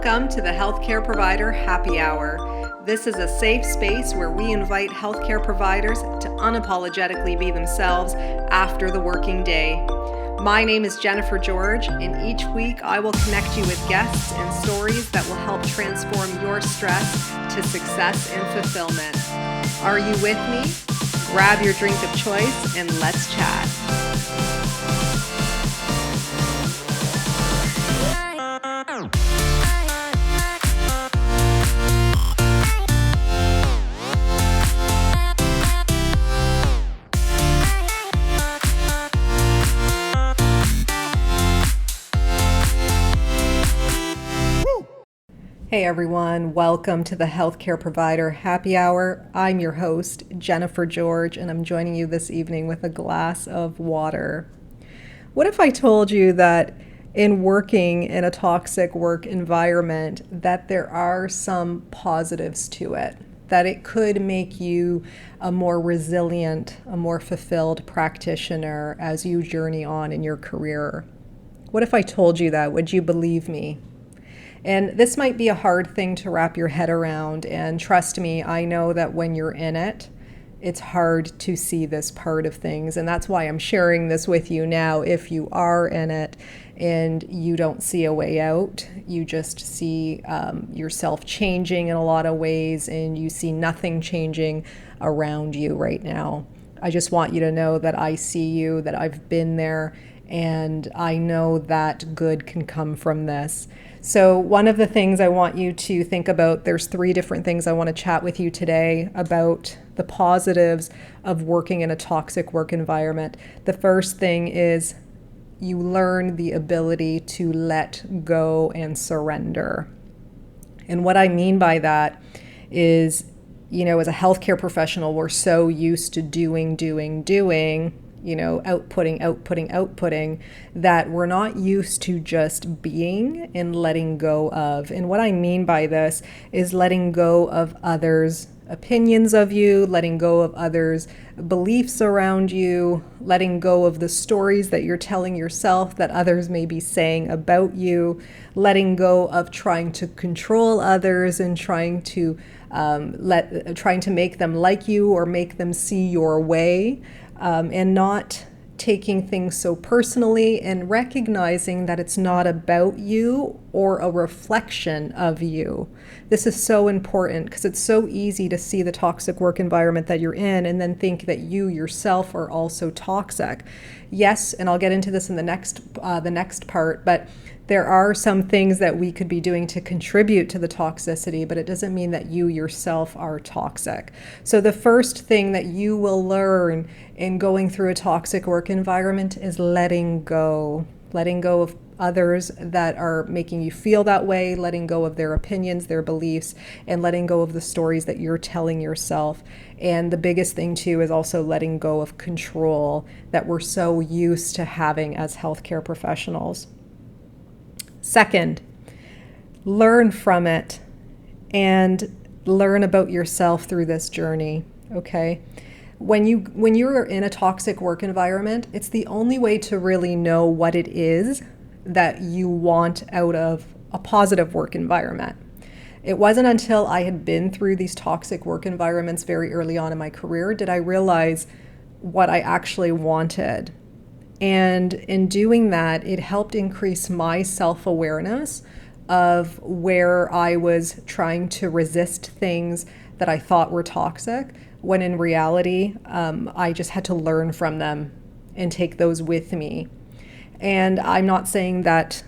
Welcome to the Healthcare Provider Happy Hour. This is a safe space where we invite healthcare providers to unapologetically be themselves after the working day. My name is Jennifer George, and each week I will connect you with guests and stories that will help transform your stress to success and fulfillment. Are you with me? Grab your drink of choice and let's chat. Hey everyone, welcome to the Healthcare Provider Happy Hour. I'm your host, Jennifer George, and I'm joining you this evening with a glass of water. What if I told you that in working in a toxic work environment, that there are some positives to it, that it could make you a more resilient, a more fulfilled practitioner as you journey on in your career? What if I told you that? Would you believe me? And this might be a hard thing to wrap your head around, and trust me, I know that when you're in it, it's hard to see this part of things, and that's why I'm sharing this with you now. If you are in it and you don't see a way out, you just see yourself changing in a lot of ways, and you see nothing changing around you right now. I just want you to know that I see you, that I've been there, and I know that good can come from this. So one of the things I want you to think about, there's 3 different things I want to chat with you today about the positives of working in a toxic work environment. The first thing is you learn the ability to let go and surrender. And what I mean by that is, as a healthcare professional, we're so used to doing, outputting, that we're not used to just being and letting go of. And what I mean by this is letting go of others' opinions of you, letting go of others' beliefs around you, letting go of the stories that you're telling yourself that others may be saying about you, letting go of trying to control others and trying to make them like you or make them see your way. And not taking things so personally and recognizing that it's not about you or a reflection of you. This is so important because it's so easy to see the toxic work environment that you're in and then think that you yourself are also toxic. Yes, and I'll get into this in the next part, but there are some things that we could be doing to contribute to the toxicity, but it doesn't mean that you yourself are toxic. So the first thing that you will learn in going through a toxic work environment is letting go of others that are making you feel that way, letting go of their opinions, their beliefs, and letting go of the stories that you're telling yourself. And the biggest thing too is also letting go of control that we're so used to having as healthcare professionals. Second, learn from it and learn about yourself through this journey, okay? When you're in a toxic work environment, it's the only way to really know what it is that you want out of a positive work environment. It wasn't until I had been through these toxic work environments very early on in my career did I realize what I actually wanted. And in doing that, it helped increase my self-awareness of where I was trying to resist things that I thought were toxic, when in reality, I just had to learn from them and take those with me. And I'm not saying that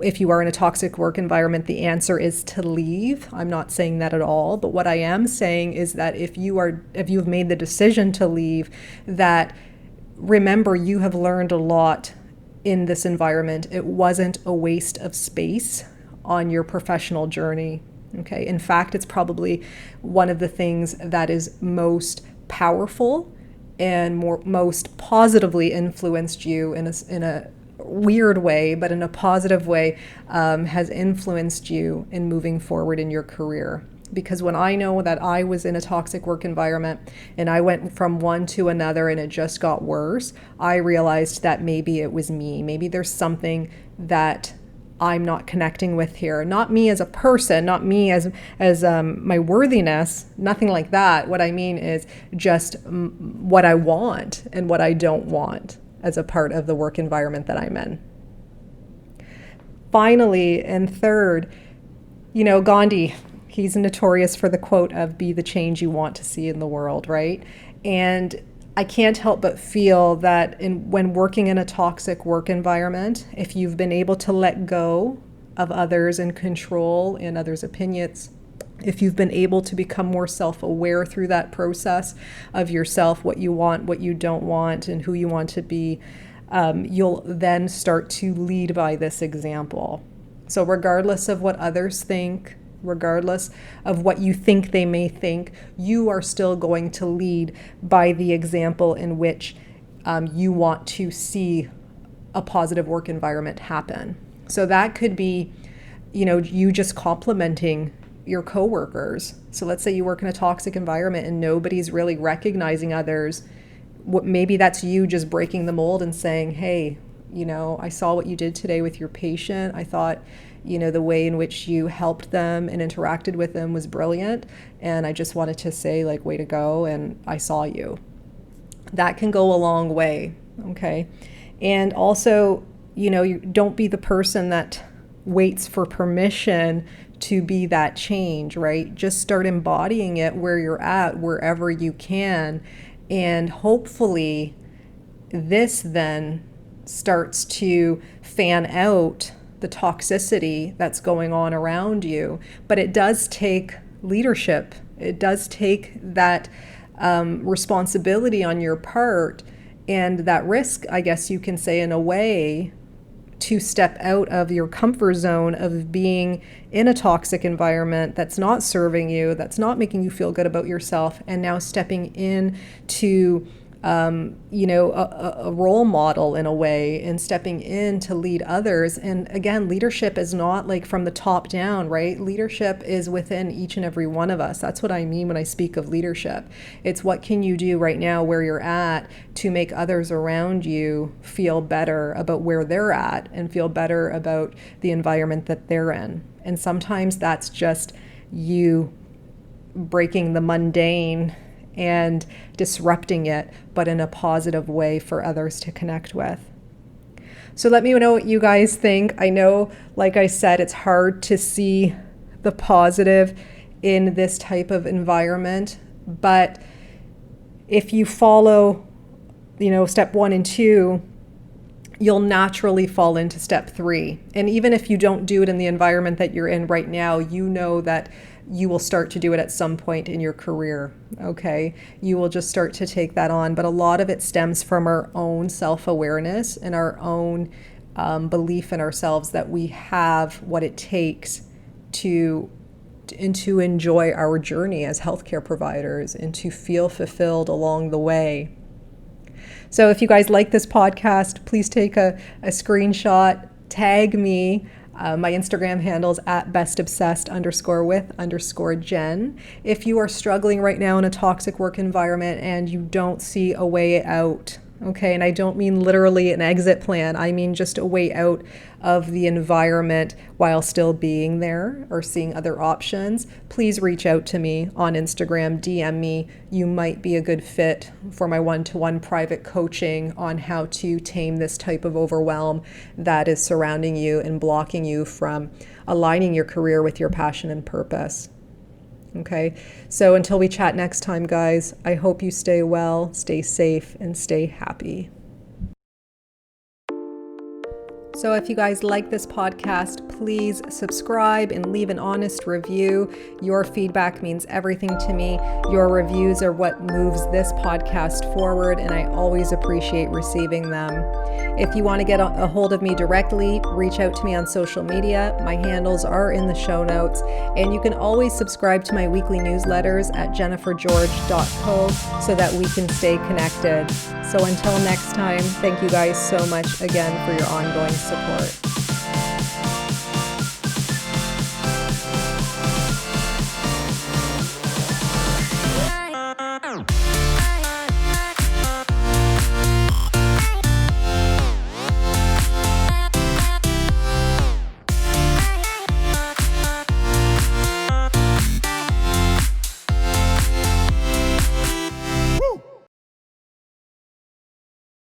if you are in a toxic work environment, the answer is to leave. I'm not saying that at all. But what I am saying is that if you've made the decision to leave, that remember, you have learned a lot in this environment. It wasn't a waste of space on your professional journey. Okay. In fact, it's probably one of the things that is most powerful and most positively influenced you in a weird way, but in a positive way, has influenced you in moving forward in your career. Because when I know that I was in a toxic work environment and I went from one to another and it just got worse, I realized that maybe it was me. Maybe there's something that I'm not connecting with here. Not me as a person, not me as my worthiness, nothing like that. What I mean is just what I want and what I don't want as a part of the work environment that I'm in. Finally, and third, Gandhi, he's notorious for the quote of "be the change you want to see in the world," right? And I can't help but feel that when working in a toxic work environment, if you've been able to let go of others and control in others' opinions, if you've been able to become more self-aware through that process of yourself, what you want, what you don't want, and who you want to be, you'll then start to lead by this example. So regardless of what others think, regardless of what you think they may think, you are still going to lead by the example in which you want to see a positive work environment happen. So that could be, you just complimenting your coworkers. So let's say you work in a toxic environment and nobody's really recognizing others. Maybe that's you just breaking the mold and saying, hey, I saw what you did today with your patient. I thought, the way in which you helped them and interacted with them was brilliant. And I just wanted to say, way to go. And I saw you. That can go a long way. Okay. And also, you don't be the person that waits for permission to be that change, right? Just start embodying it where you're at, wherever you can. And hopefully this then starts to fan out the toxicity that's going on around you. But it does take leadership. It does take that responsibility on your part and that risk, I guess you can say, in a way, to step out of your comfort zone of being in a toxic environment that's not serving you, that's not making you feel good about yourself, and now stepping in to a role model in a way, and stepping in to lead others. And again, leadership is not from the top down, right? Leadership is within each and every one of us. That's what I mean when I speak of leadership. It's what can you do right now where you're at to make others around you feel better about where they're at and feel better about the environment that they're in. And sometimes that's just you breaking the mundane and disrupting it, but in a positive way for others to connect with. So let me know what you guys think. I know, like I said, it's hard to see the positive in this type of environment, but if you follow, step 1 and 2, you'll naturally fall into step 3. And even if you don't do it in the environment that you're in right now, you know that you will start to do it at some point in your career, okay? You will just start to take that on. But a lot of it stems from our own self-awareness and our own belief in ourselves that we have what it takes to enjoy our journey as healthcare providers and to feel fulfilled along the way. So if you guys like this podcast, please take a screenshot, tag me. My Instagram handle is at bestobsessed_with_Jen. If you are struggling right now in a toxic work environment and you don't see a way out, okay, and I don't mean literally an exit plan, I mean just a way out of the environment while still being there or seeing other options, please reach out to me on Instagram, DM me. You might be a good fit for my one-to-one private coaching on how to tame this type of overwhelm that is surrounding you and blocking you from aligning your career with your passion and purpose. Okay, so until we chat next time, guys, I hope you stay well, stay safe, and stay happy. So if you guys like this podcast, please subscribe and leave an honest review. Your feedback means everything to me. Your reviews are what moves this podcast forward, and I always appreciate receiving them. If you want to get a hold of me directly, reach out to me on social media. My handles are in the show notes, and you can always subscribe to my weekly newsletters at jennifergeorge.co so that we can stay connected. So until next time, thank you guys so much again for your ongoing support.